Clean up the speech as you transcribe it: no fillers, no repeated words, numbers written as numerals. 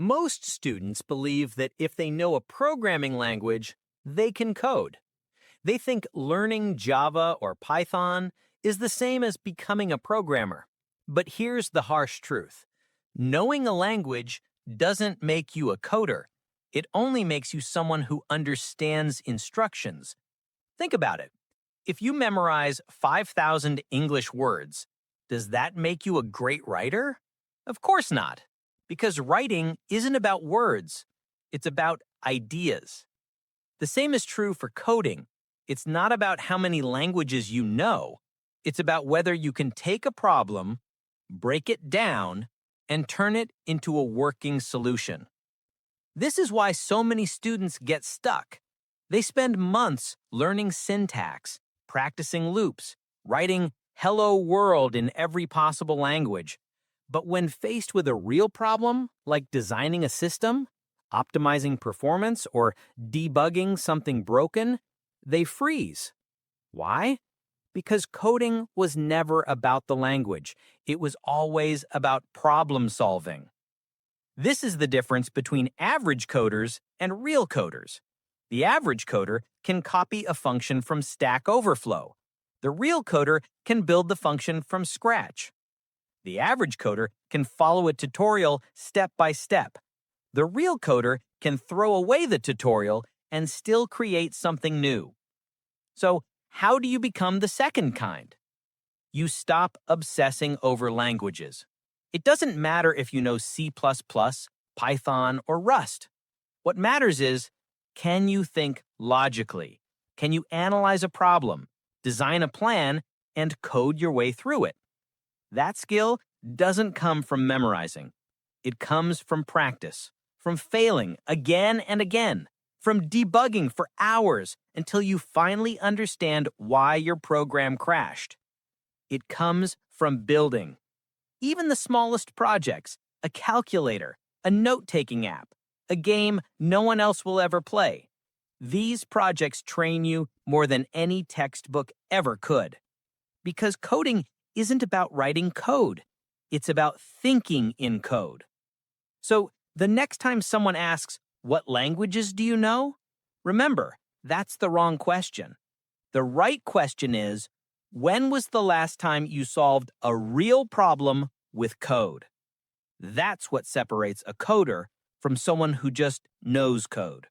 Most students believe that if they know a programming language, they can code. They think learning Java or Python is the same as becoming a programmer. But here's the harsh truth. Knowing a language doesn't make you a coder. It only makes you someone who understands instructions. Think about it. If you memorize 5,000 English words, does that make you a great writer? Of course not, because writing isn't about words. It's about ideas. The same is true for coding. It's not about how many languages you know. It's about whether you can take a problem, break it down, and turn it into a working solution. This is why so many students get stuck. They spend months learning syntax, practicing loops, writing "Hello World" in every possible language. But when faced with a real problem, like designing a system, optimizing performance, or debugging something broken, they freeze. Why? Because coding was never about the language. It was always about problem solving. This is the difference between average coders and real coders. The average coder can copy a function from Stack Overflow. The real coder can build the function from scratch. The average coder can follow a tutorial step by step. The real coder can throw away the tutorial and still create something new. So, how do you become the second kind? You stop obsessing over languages. It doesn't matter if you know C++, Python, or Rust. What matters is, can you think logically? Can you analyze a problem, design a plan, and code your way through it? That skill doesn't come from memorizing. It comes from practice, from failing again and again, from debugging for hours until you finally understand why your program crashed. It comes from building. Even the smallest projects, a calculator, a note-taking app, a game no one else will ever play. These projects train you more than any textbook ever could. Because coding isn't about writing code. It's about thinking in code. So, the next time someone asks, "What languages do you know?" remember, that's the wrong question. The right question is, when was the last time you solved a real problem with code? That's what separates a coder from someone who just knows code.